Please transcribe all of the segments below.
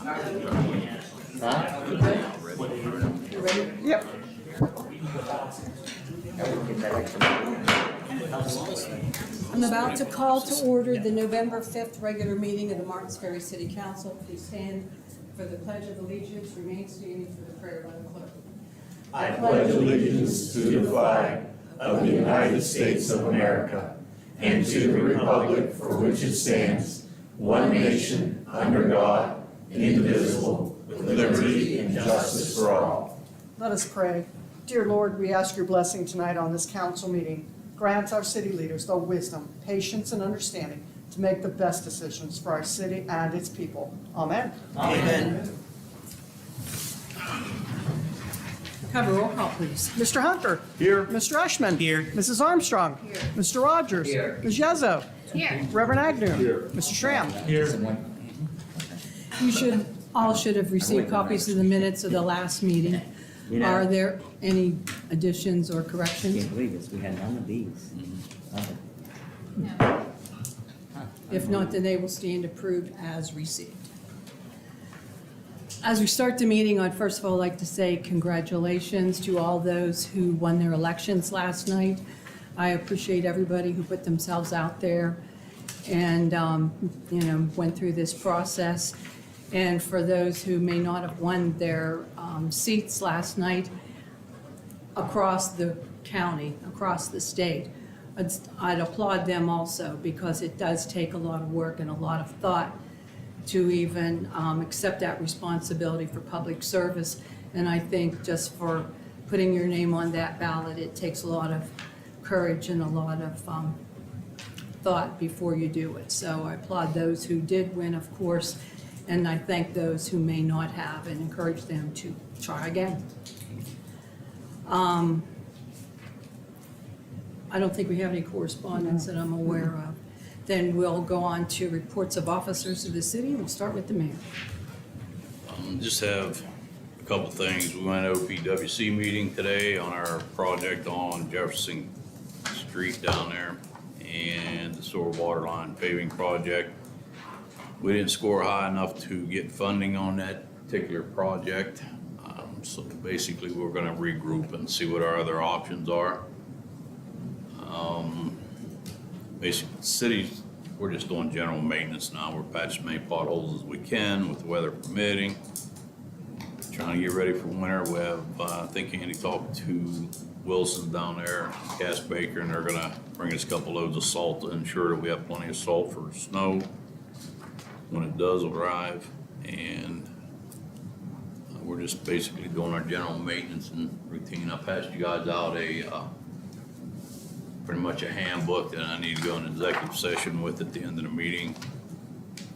Huh? You ready? Yep. I'm about to call to order the November 5th regular meeting of the Martins Ferry City Council. Please stand for the Pledge of Allegiance. Remain standing for the prayer by the clerk. I pledge allegiance to the flag of the United States of America and to the republic for which it stands, one nation, under God, indivisible, with liberty and justice for all. Let us pray. Dear Lord, we ask your blessing tonight on this council meeting. Grant our city leaders the wisdom, patience, and understanding to make the best decisions for our city and its people. Amen. Amen. Have a roll call, please. Mr. Hunter. Here. Mr. Ushman. Here. Mrs. Armstrong. Here. Mr. Rogers. Here. Ms. Yezzo. Here. Reverend Agnew. Here. Mr. Schramm. Here. You all should have received copies of the minutes of the last meeting. You know- Are there any additions or corrections? Can't believe this, we had none of these. Nothing. If not, then they will stand approved as received. As we start the meeting, I'd first of all like to say congratulations to all those who won their elections last night. I appreciate everybody who put themselves out there and, went through this process. And for those who may not have won their seats last night across the county, across the state, I'd applaud them also, because it does take a lot of work and a lot of thought to even accept that responsibility for public service. And I think just for putting your name on that ballot, it takes a lot of courage and a lot of thought before you do it. So I applaud those who did win, of course, and I thank those who may not have and encourage them to try again. I don't think we have any correspondence that I'm aware of. Then we'll go on to reports of officers of the city, and we'll start with the mayor. Just have a couple things. We went to OPWC meeting today on our project on Jefferson Street down there and the sewer water line paving project. We didn't score high enough to get funding on that particular project. So basically we're gonna regroup and see what our other options are. Basically, cities, we're just doing general maintenance now. We're patching as many potholes as we can with the weather permitting. Trying to get ready for winter. We have, I think Andy talked to Wilson down there, Cass Baker, and they're gonna bring us a couple loads of salt to ensure that we have plenty of salt for snow when it does arrive. And we're just basically doing our general maintenance and routine. I passed you guys out pretty much a handbook that I need to go in executive session with at the end of the meeting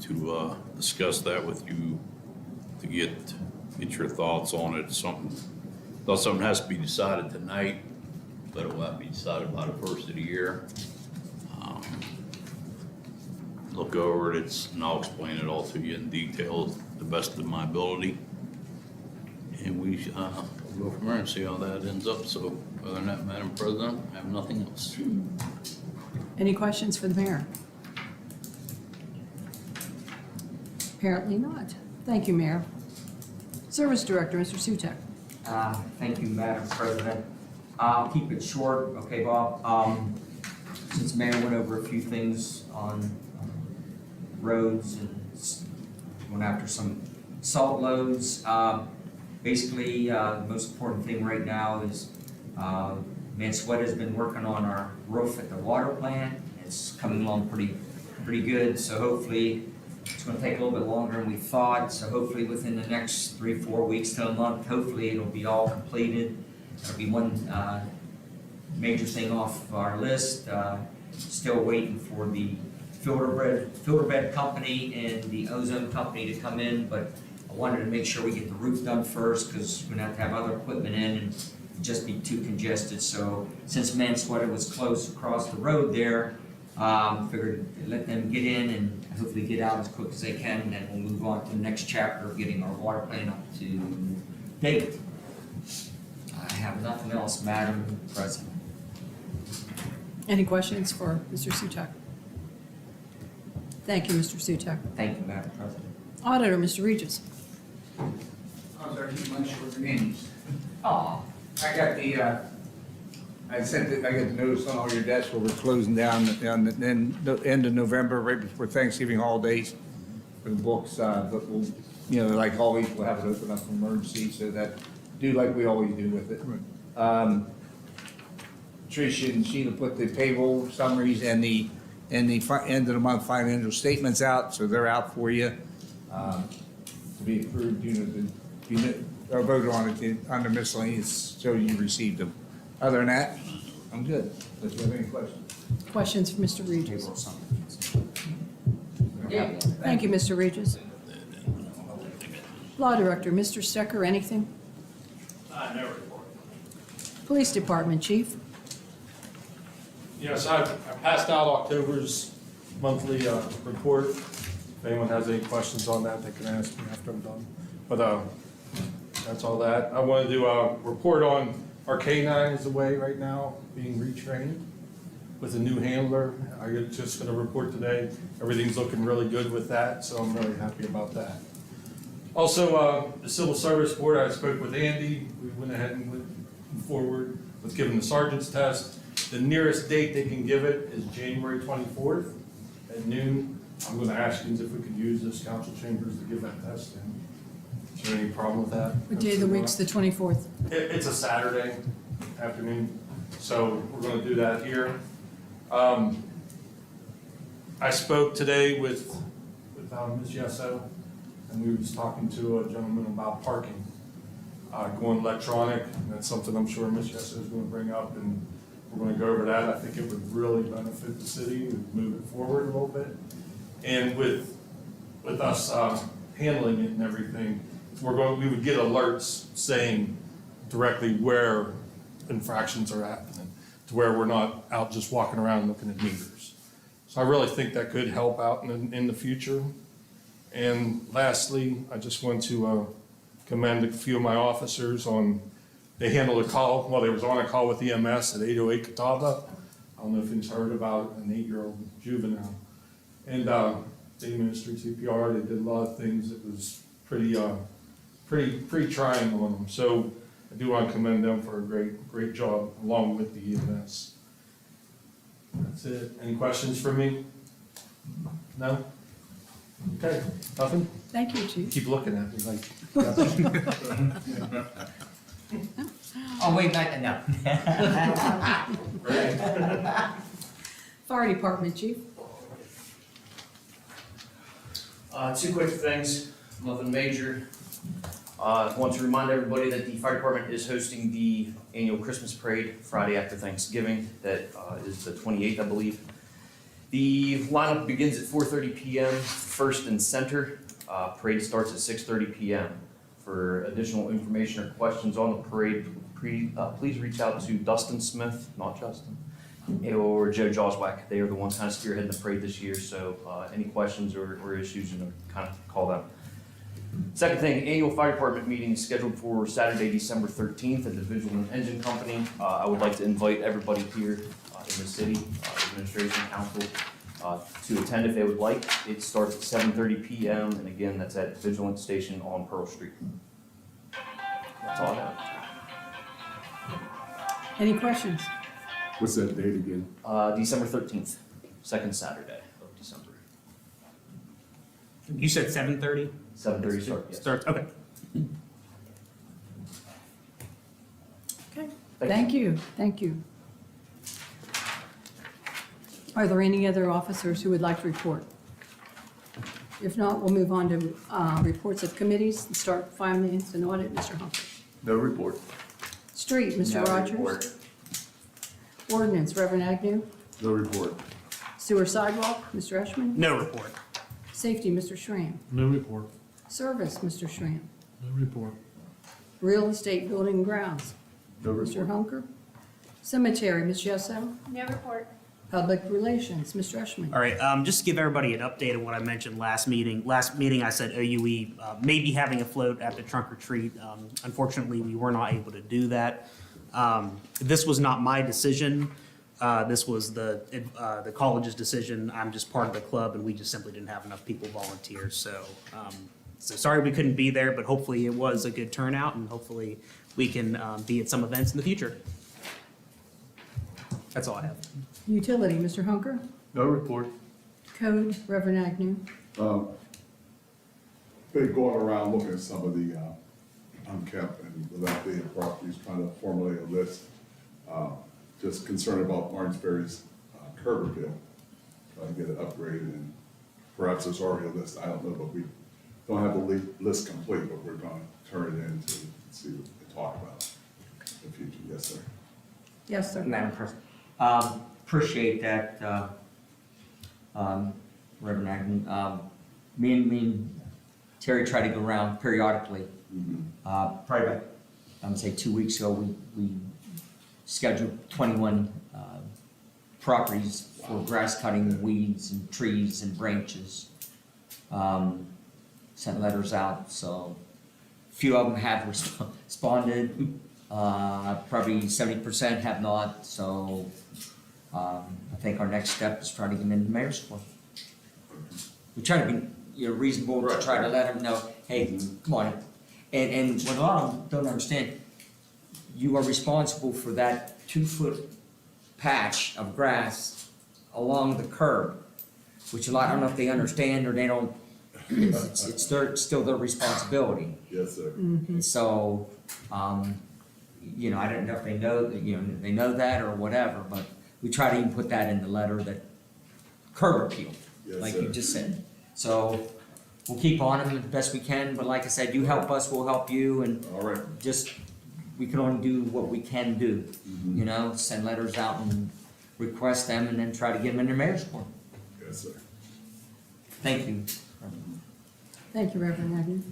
to discuss that with you, to get your thoughts on it. Something has to be decided tonight, but it will have to be decided by the first of the year. Look over it, and I'll explain it all to you in detail to the best of my ability. And we go from there and see how that ends up. So other than that, Madam President, I have nothing else. Any questions for the mayor? Apparently not. Thank you, Mayor. Service Director, Mr. Sutek. Thank you, Madam President. I'll keep it short, okay, Bob? Since Mayor went over a few things on roads and went after some salt loads, basically, the most important thing right now is Mansueta has been working on our roof at the water plant. It's coming along pretty good, so hopefully it's going to take a little bit longer than we thought. So hopefully within the next 3-4 weeks to a month, hopefully it'll be all completed. That'll be one major thing off our list. Still waiting for the filter bed company and the ozone company to come in, but I wanted to make sure we get the roof done first, because we're gonna have to have other equipment in and it'd just be too congested. So since Mansueta was close across the road there, figured let them get in and hopefully get out as quick as they can, and then we'll move on to the next chapter of getting our water plant up to date. I have nothing else, Madam President. Any questions for Mr. Sutek? Thank you, Mr. Sutek. Thank you, Madam President. Auditor, Mr. Regis. I'm sorry, you might short names. I got the, I got the notice on all your desks where we're closing down the end of November, right before Thanksgiving holidays for the books, but we'll, you know, like always, we'll have it open up for emergency, so that, do like we always do with it. Tricia and Sheila put the payroll summaries and the end of the month financial statements out, so they're out for you, to be approved, or voted on it under miscellaneous, so you received them. Other than that, I'm good. Does you have any questions? Questions for Mr. Regis? Thank you, Mr. Regis. Law Director, Mr. Stecker, anything? No report. Police Department, Chief. Yes, I passed out October's monthly report. If anyone has any questions on that, they can ask me after I'm done. But that's all that. I wanted to report on our K9 is away right now, being retrained with a new handler. I'm just going to report today. Everything's looking really good with that, so I'm really happy about that. Also, the Civil Service Board, I spoke with Andy. We went ahead and went forward with giving the sergeant's test. The nearest date they can give it is January 24th at noon. I'm going to ask you if we could use this council chambers to give that test. Is there any problem with that? What day of the week's the 24th? It's a Saturday afternoon, so we're going to do that here. I spoke today with Ms. Yesso, and we was talking to a gentleman about parking, going electronic, and that's something I'm sure Ms. Yesso is going to bring up, and we're going to go over that. I think it would really benefit the city, and move it forward a little bit. And with us handling it and everything, we would get alerts saying directly where infractions are happening, to where we're not out just walking around looking at meters. So I really think that could help out in the future. And lastly, I just want to commend a few of my officers they handled a call, they was on a call with EMS at 808 Catawba. I don't know if you've heard about an 8-year-old juvenile. And they administered CPR, they did a lot of things that was pretty trying on them. So I do want to commend them for a great job along with the EMS. That's it. Any questions for me? No? Okay, nothing? Thank you, Chief. Keep looking at me like. Oh, wait, no. Fire Department, Chief. Two quick things, nothing major. I want to remind everybody that the fire department is hosting the annual Christmas parade Friday after Thanksgiving. That is the 28th, I believe. The lineup begins at 4:30 p.m. first and center. Parade starts at 6:30 p.m. For additional information or questions on the parade, please reach out to Dustin Smith, not Justin, or Joe Joswack. They are the ones kind of spearheading the parade this year, so any questions or issues, kind of call them. Second thing, annual fire department meeting is scheduled for Saturday, December 13th at the Vigilant Engine Company. I would like to invite everybody here in the city, administration, council, to attend if they would like. It starts at 7:30 p.m. and again, that's at Vigilant Station on Pearl Street. That's all I have. Any questions? What's that date again? December 13th, second Saturday of December. You said 7:30? 7:30 start, yes. Starts, okay. Okay, thank you. Are there any other officers who would like to report? If not, we'll move on to reports of committees and start finance and audit, Mr. Humphrey. No report. Street, Mr. Rogers. Ordinance, Reverend Agnew. No report. Sewer sidewalk, Mr. Eschman. No report. Safety, Mr. Schramm. No report. Service, Mr. Schramm. No report. Real estate, building and grounds, No Mr. report. Hunker. Cemetery, Ms. Yesso. No report. Public relations, Mr. Eschman. All right, just to give everybody an update of what I mentioned last meeting. Last meeting, I said OUE may be having a float at the trunk or treat. Unfortunately, we were not able to do that. This was not my decision. This was the college's decision. I'm just part of the club, and we just simply didn't have enough people volunteer. So, so sorry we couldn't be there, but hopefully it was a good turnout, and hopefully we can be at some events in the future. That's all I have. Utility, Mr. Hunker. No report. Code, Reverend Agnew. Been going around looking at some of the unkept and dilapidated properties, trying to formulate a list. Just concerned about Martins Ferry's curb appeal, trying to get it upgraded, and perhaps there's already a list, I don't know, but we don't have the list complete, but we're gonna turn it in to see what we talk about in the future. Yes, sir. Yes, sir. Madam President, appreciate that, Reverend Agnew. Me and Terry try to go around periodically. Probably about, I'm gonna say 2 weeks ago, we scheduled 21 properties for grass cutting, weeds and trees and branches. Sent letters out, so a few of them have responded. Probably 70% have not, so I think our next step is try to get them in the mayor's court. We try to be reasonable to try to let them know, hey, come on. And what a lot of them don't understand, you are responsible for that 2-foot patch of grass along the curb, which a lot, I don't know if they understand or they don't, it's still their responsibility. Yes, sir. So, I don't know if they know, they know that or whatever, but we try to even put that in the letter, that curb appeal, Yes, like sir. you just said. So, we'll keep on them the best we can, but like I said, you help us, we'll help you, and All right. just, we can only do what we can do. Send letters out and request them, and then try to get them in their mayor's court. Yes, sir. Thank you. Thank you, Reverend Agnew.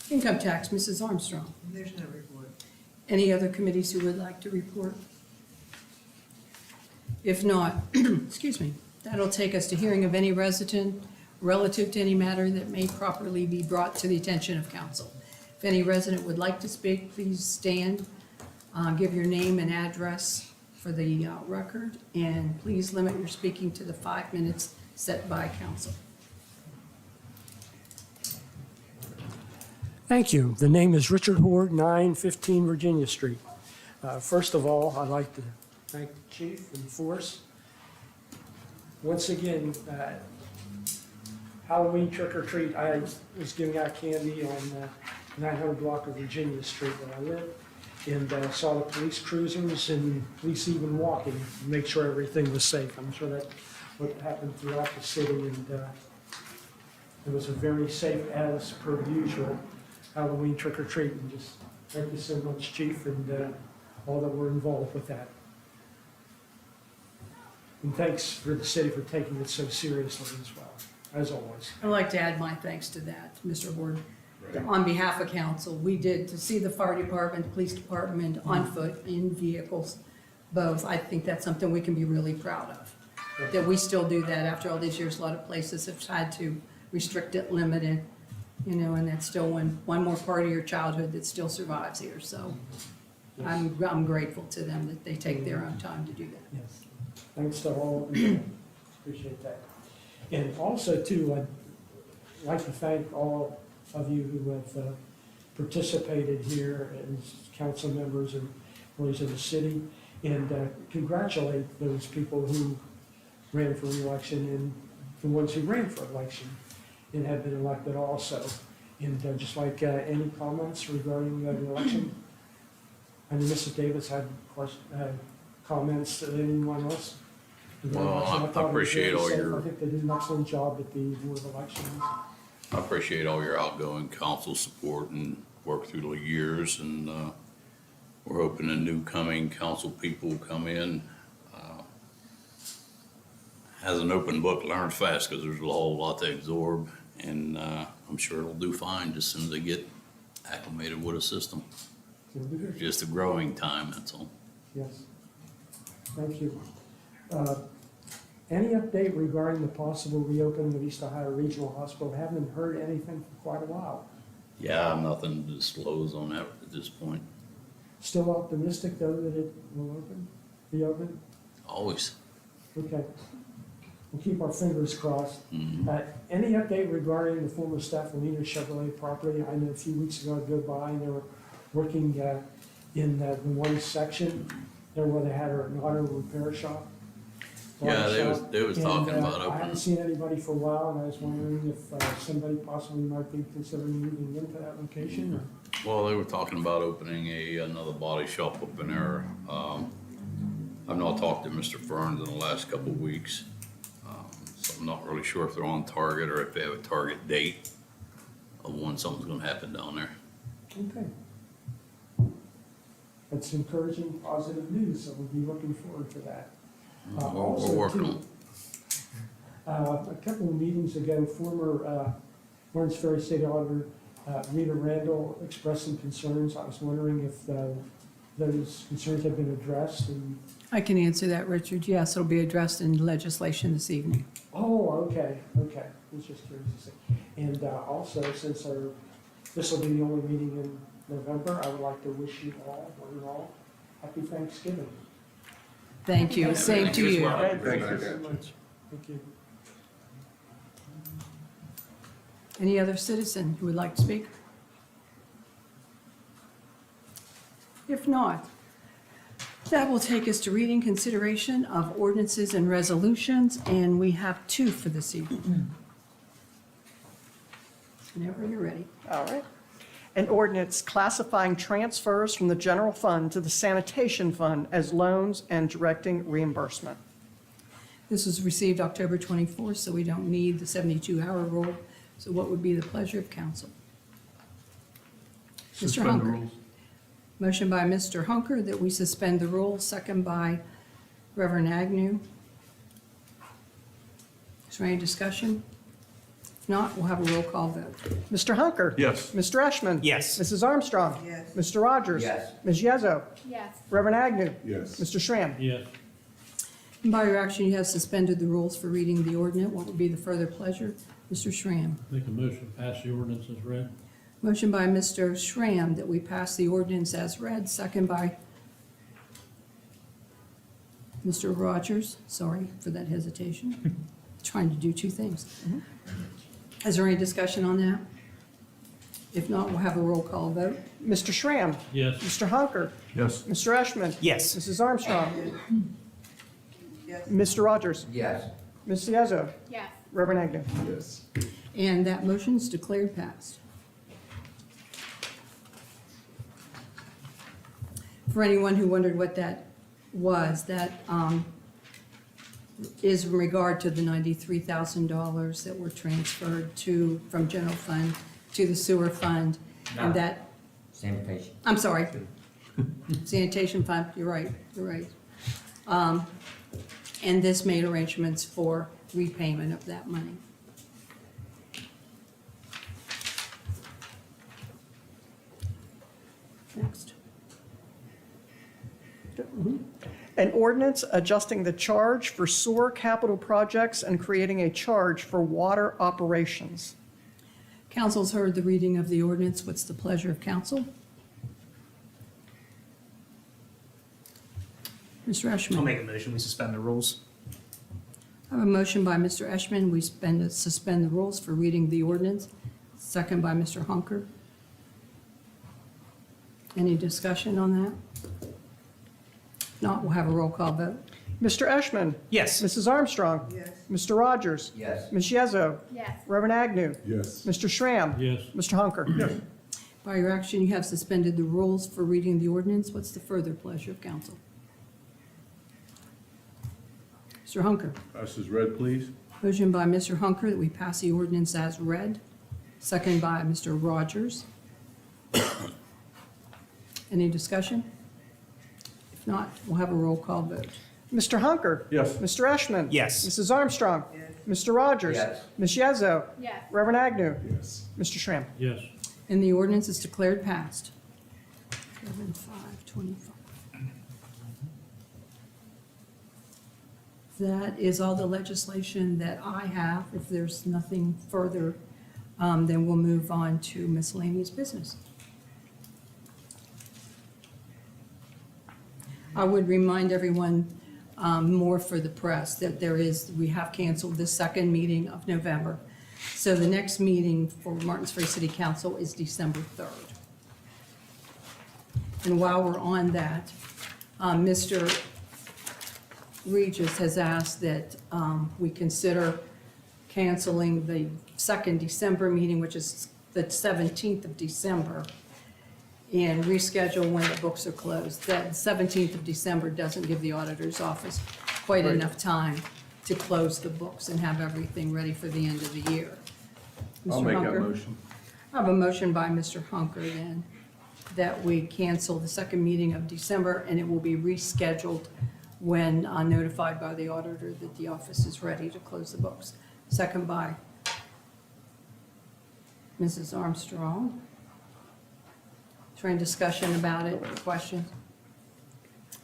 Income tax, Mrs. Armstrong. There's no report. Any other committees who would like to report? If not, excuse me, that'll take us to hearing of any resident relative to any matter that may properly be brought to the attention of council. If any resident would like to speak, please stand, give your name and address for the record, and please limit your speaking to the 5 minutes set by council. Thank you. The name is Richard Hoard, 915 Virginia Street. First of all, I'd like to thank the chief and force. Once again, Halloween trick or treat, I was giving out candy on 900 block of Virginia Street where I live, and saw the police cruisers and police even walking to make sure everything was safe. I'm sure that's what happened throughout the city, and it was a very safe, as per usual, Halloween trick or treat. And just thank you so much, Chief, and all that were involved with that. And thanks for the city for taking it so seriously as well, as always. I'd like to add my thanks to that, Mr. Ward. On behalf of council, we did, to see the fire department, police department on foot, in vehicles, both. I think that's something we can be really proud of, that we still do that after all these years. A lot of places have had to restrict it, limit it, and that's still one more part of your childhood that still survives here. So I'm grateful to them that they take their own time to do that. Yes. Thanks to all of you. Appreciate that. And also, too, I'd like to thank all of you who have participated here as council members and employees of the city, and congratulate those people who ran for election and the ones who ran for election and have been elected also. And just like any comments regarding the election? I mean, Mrs. Davis had comments that anyone else? Well, I thought it was appreciate very all safe. your- I think they did an excellent job at the Board of Elections. I appreciate all your outgoing council support and work through the years, and we're hoping the new coming council people will come in. As an open book, learns fast because there's a whole lot to absorb, and I'm sure it'll do fine as soon as they get acclimated with a system. So we did. Just a growing time, that's all. Yes. Thank you. Any update regarding the possible reopening of East Ohio Regional Hospital? Haven't heard anything for quite a while. Yeah, I have nothing to disclose on that at this point. Still optimistic, though, that it will be open? Always. Okay. We'll keep our fingers crossed. Mhm. Any update regarding the former Staffanina Chevrolet property? I know a few weeks ago I drove by and they were working in the one section there where they had an auto repair shop. Yeah, they was And, talking about I haven't opening. seen anybody for a while, and I was wondering if somebody possibly might be considering moving into that location, or? Well, they were talking about opening another body shop up in there. I've not talked to Mr. Ferns in the last couple of weeks. So I'm not really sure if they're on target or if they have a target date of when something's gonna happen down there. Okay. That's encouraging, positive news, so we'll be looking forward to that. We're working on it. A couple of meetings ago, former Lawrence Ferry State Auditor Rita Randall expressed some concerns. I was wondering if those concerns have been addressed and. I can answer that, Richard. Yes, it'll be addressed in legislation this evening. Oh, okay. I was just curious to see. And also, since this will be the only meeting in November, I would like to wish you all, one and all, happy Thanksgiving. Thank you. Same to you. Thank you so much. Thank you. Any other citizen who would like to speak? If not, that will take us to reading consideration of ordinances and resolutions, and we have two for this evening. Whenever you're ready. All right. An ordinance classifying transfers from the general fund to the sanitation fund as loans and directing reimbursement. This was received October 24th, so we don't need the 72-hour rule. So what would be the pleasure of council? Mr. Hunker. Motion by Mr. Hunker that we suspend the rules, second by Reverend Agnew. Is there any discussion? If not, we'll have a roll call vote. Mr. Hunker? Yes. Mr. Eschman? Yes. Mrs. Armstrong? Yes. Mr. Rogers? Yes. Ms. Yezo? Yes. Reverend Agnew? Yes. Mr. Schramm? Yes. And by your action, you have suspended the rules for reading the ordinance. What would be the further pleasure? Mr. Schramm. Make a motion to pass the ordinance as read. Motion by Mr. Schramm that we pass the ordinance as read, second by Mr. Rogers. Sorry for that hesitation. Trying to do two things. Is there any discussion on that? If not, we'll have a roll call vote. Mr. Schramm? Yes. Mr. Hunker? Yes. Mr. Eschman? Yes. Mrs. Armstrong? Mr. Rogers? Yes. Ms. Yezo? Yes. Reverend Agnew? Yes. And that motion is declared passed. For anyone who wondered what that was, that is in regard to the $93,000 that were transferred from general fund to the sewer fund. No. And that, Sanitation. I'm sorry, sanitation fund, you're right. And this made arrangements for repayment of that money. Next. An ordinance adjusting the charge for sewer capital projects and creating a charge for water operations. Council's heard the reading of the ordinance. What's the pleasure of council? Mr. Eschman. I'll make a motion, we suspend the rules. I have a motion by Mr. Eschman. We suspend the rules for reading the ordinance. Second by Mr. Hunker. Any discussion on that? If not, we'll have a roll call vote. Mr. Eschman? Yes. Mrs. Armstrong? Yes. Mr. Rogers? Yes. Ms. Yezo? Yes. Reverend Agnew? Yes. Mr. Schramm? Yes. Mr. Hunker? By your action, you have suspended the rules for reading the ordinance. What's the further pleasure of council? Mr. Hunker. Pass as read, please. Motion by Mr. Hunker that we pass the ordinance as read. Second by Mr. Rogers. Any discussion? If not, we'll have a roll call vote. Mr. Hunker? Yes. Mr. Eschman? Yes. Mrs. Armstrong? Yes. Mr. Rogers? Yes. Ms. Yezo? Yes. Reverend Agnew? Yes. Mr. Schramm? Yes. And the ordinance is declared passed. 7/5/25. That is all the legislation that I have. If there's nothing further, then we'll move on to miscellaneous business. I would remind everyone more for the press, that we have canceled the second meeting of November. So the next meeting for Martins Ferry City Council is December 3rd. And while we're on that, Mr. Regis has asked that we consider canceling the second December meeting, which is the 17th of December, and reschedule when the books are closed. That 17th of December doesn't give the auditor's office quite enough time to close the books and have everything ready for the end of the year. I'll Mr. make that Hunker? motion. I have a motion by Mr. Hunker then, that we cancel the second meeting of December, and it will be rescheduled when notified by the auditor that the office is ready to close the books. Second by Mrs. Armstrong. Is there any discussion about it, questions?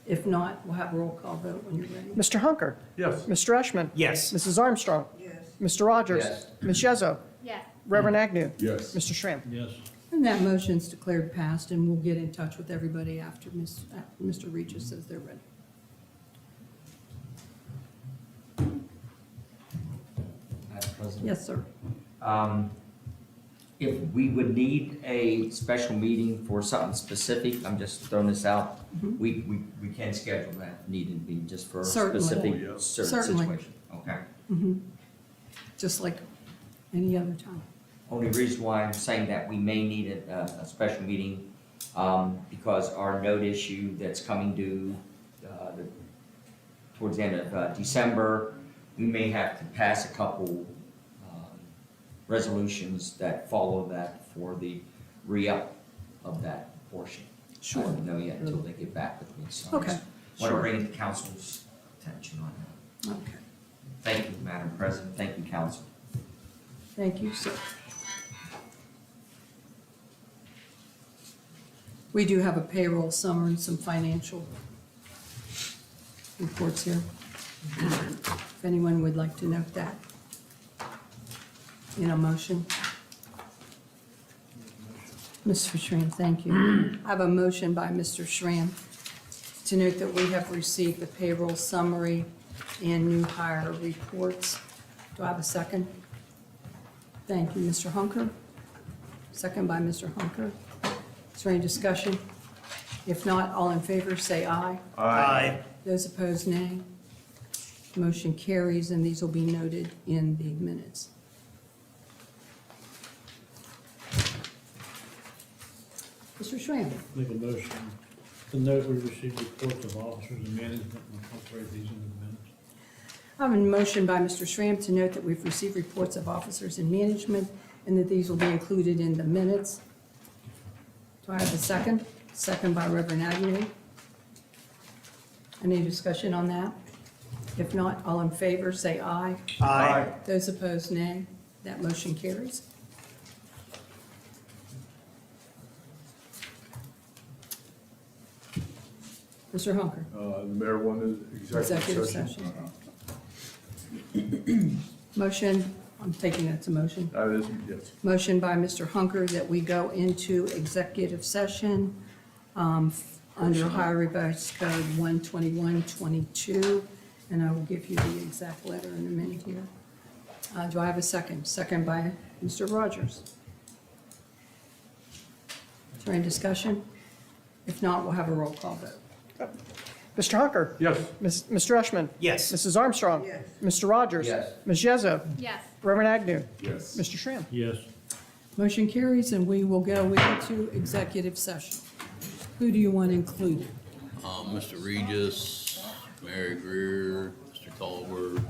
If not, we'll have a roll call vote when you're ready. Mr. Hunker? Yes. Mr. Eschman? Yes. Mrs. Armstrong? Mr. Rogers? Yes. Ms. Yezo? Yes. Reverend Agnew? Yes. Mr. Schramm? Yes. And that motion's declared passed, and we'll get in touch with everybody after Mr. Regis says they're ready. Madam President? Yes, sir. If we would need a special meeting for something specific, I'm just throwing this out, we can schedule that, if needed be, just for a Certainly. specific, Oh, yeah. certain Certainly. situation. Okay. Just like any other time. Only reason why I'm saying that we may need a special meeting, because our note issue that's coming due, towards the end of December, we may have to pass a couple, resolutions that follow that for the re-up of that portion. Sure. I don't know yet until they get back with me, so I Okay, just want to sure. bring it to council's attention on that. Okay. Thank you, Madam President, thank you, council. Thank you, sir. We do have a payroll summary, some financial reports here. If anyone would like to note that in a motion. Mr. Schramm, thank you. I have a motion by Mr. Schramm to note that we have received the payroll summary and new hire reports. Do I have a second? Thank you, Mr. Hunker. Second by Mr. Hunker. Is there any discussion? If not, all in favor, say aye. Aye. Those opposed, nay. Motion carries, and these will be noted in the minutes. Mr. Schramm, Make a motion to note we received reports of officers and management and incorporate these into the minutes. I have a motion by Mr. Schramm to note that we've received reports of officers and management, and that these will be included in the minutes. Do I have a second? Second by Reverend Agnew. Any discussion on that? If not, all in favor, say aye. Aye. Those opposed, nay. That motion carries. Mr. Hunker, The mayor wanted executive session. Motion, I'm taking it to motion. That is, yes. Motion by Mr. Hunker that we go into executive session under Ohio Revised Code 12122, and I will give you the exact letter in a minute here. Do I have a second? Second by Mr. Rogers. Is there any discussion? If not, we'll have a roll call vote. Mr. Hunker? Yes. Mr. Eschman? Yes. Mrs. Armstrong? Yes. Mr. Rogers? Yes. Ms. Yezo? Yes. Reverend Agnew? Yes. Mr. Schramm? Yes. Motion carries, and we will go into executive session. Who do you want included? Mr. Regis, Mary Greer, Mr. Tolbert,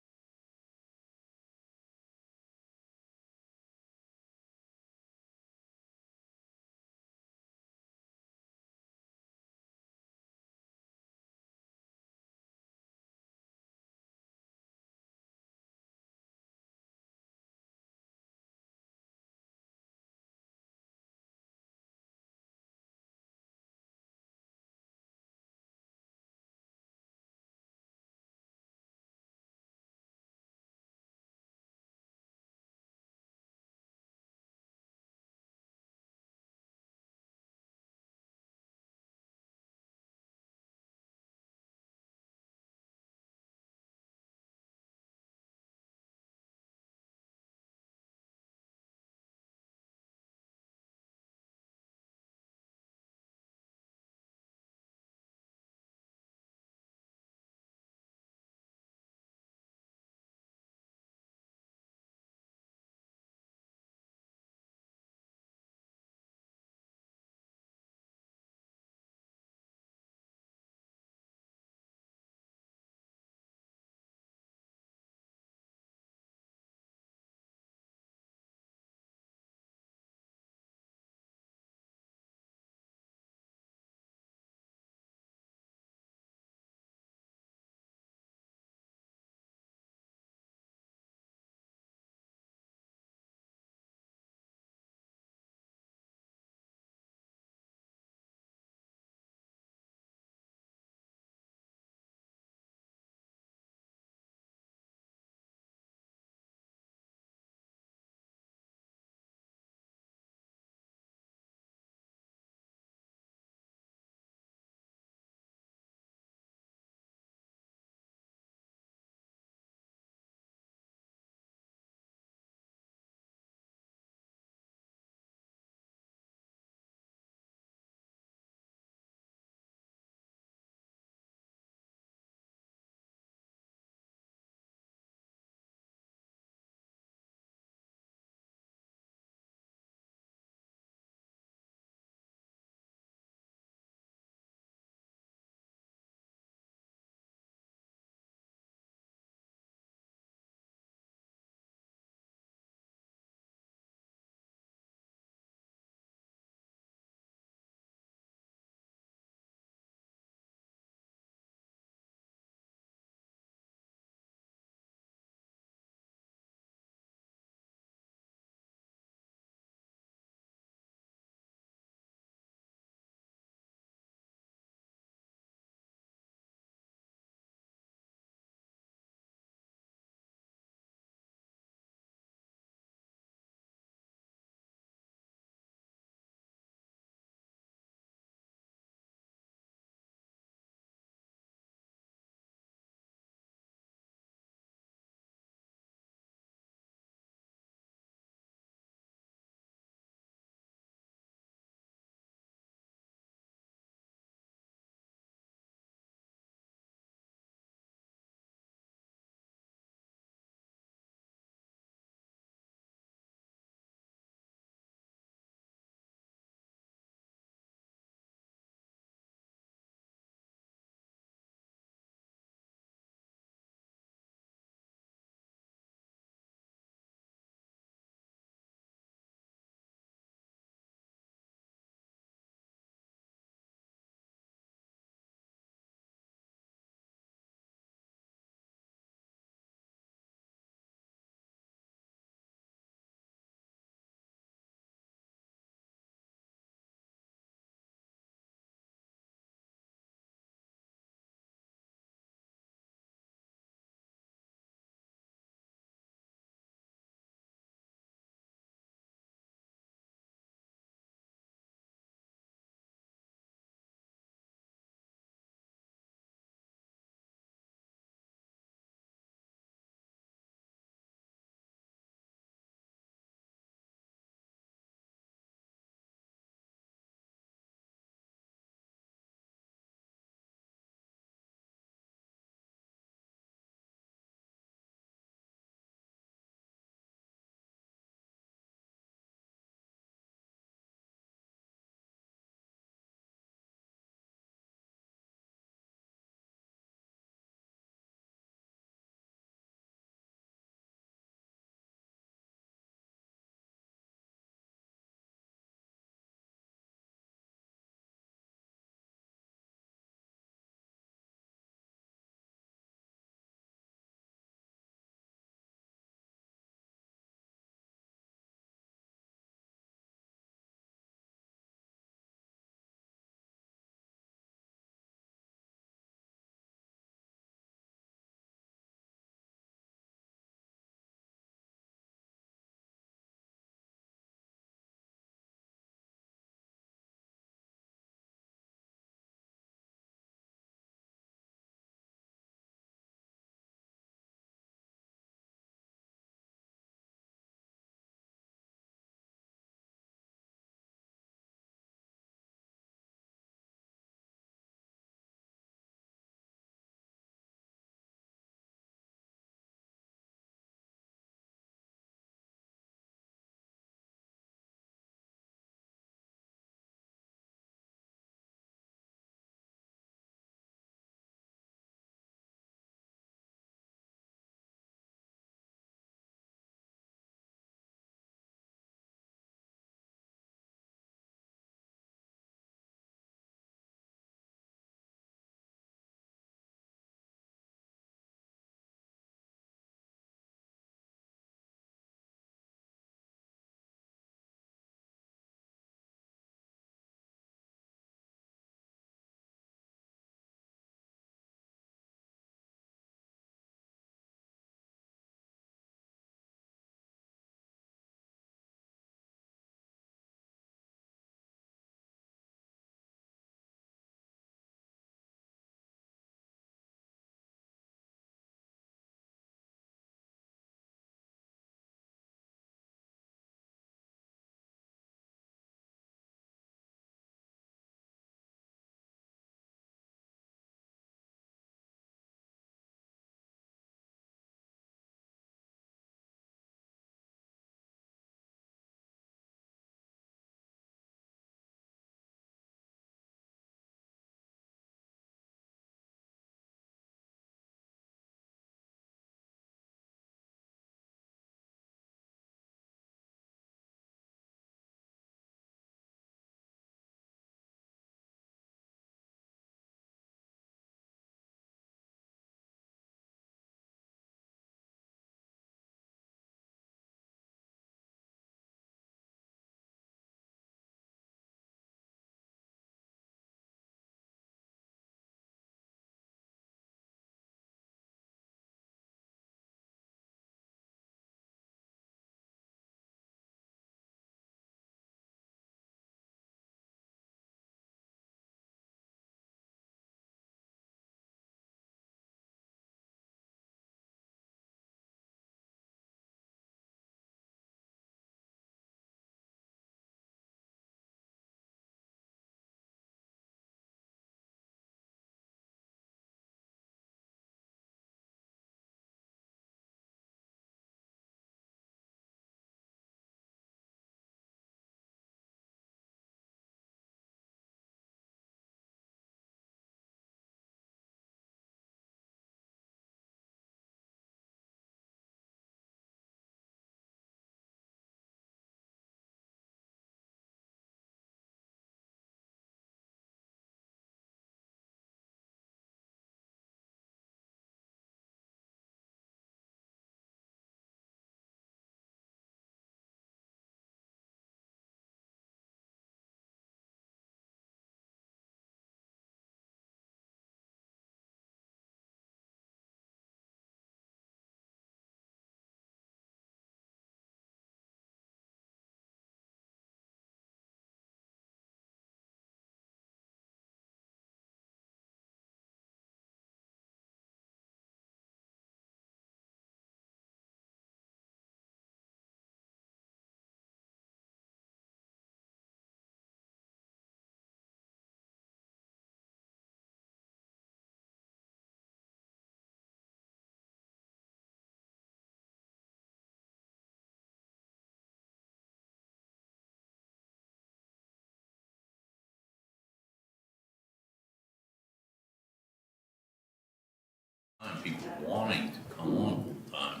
People wanting to come on full time,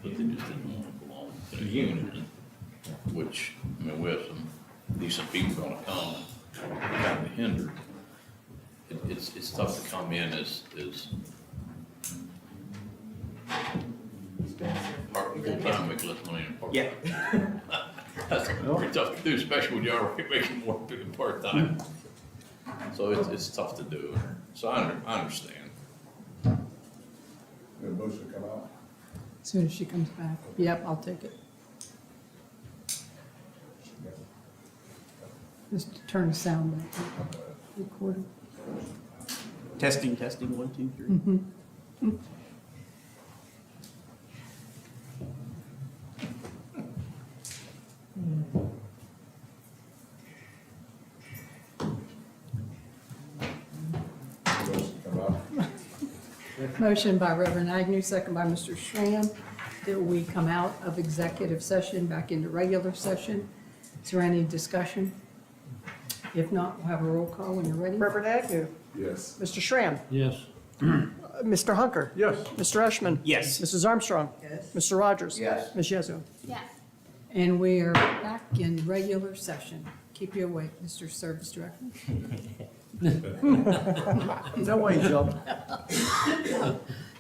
but they just didn't want to belong to the union, which, I mean, we have some decent people gonna come, kind of hindered. It's tough to come in as part, full time, make less money than part. Yeah. That's pretty tough to do, especially when you're already making more than part time. So it's tough to do, so I understand. The motion come out. As soon as she comes back. Yep, I'll take it. Just turn the sound back. Recording. Testing, 1, 2, 3. Motion come out. Motion by Reverend Agnew, second by Mr. Schramm, that we come out of executive session back into regular session. Is there any discussion? If not, we'll have a roll call when you're ready. Reverend Agnew, Yes. Mr. Schramm, Yes. Mr. Hunker. Yes. Mr. Eschman. Yes. Mrs. Armstrong. Yes. Mr. Rogers. Yes. Ms. Yesu. Yes. And we are back in regular session. Keep you awake, Mr. Service Director. No way, Joe.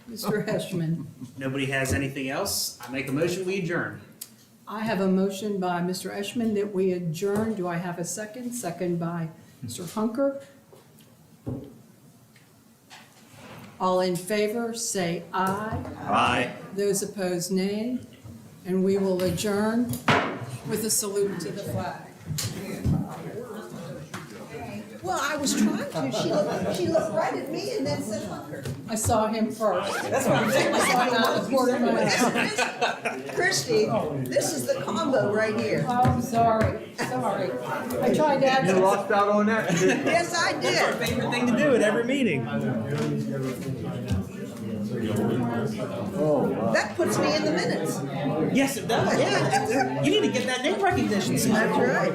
Mr. Eschman. Nobody has anything else? I make a motion, we adjourn. I have a motion by Mr. Eschman that we adjourn. Do I have a second? Second by Mr. Hunker. All in favor, say aye. Aye. Those opposed, nay. And we will adjourn with a salute to the flag. Well, I was trying to. She looked right at me and then said, Hunker. I saw him first. That's what I'm saying. I saw him out the corner of my eye. Christie, this is the combo right here. Oh, I'm sorry. I tried to add. You lost out on that? Yes, I did. Favorite thing to do at every meeting. That puts me in the minutes. Yes, it does. Yeah, you need to get that name recognition. That's right.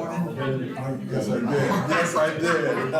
Yes, I did. Yes, I did.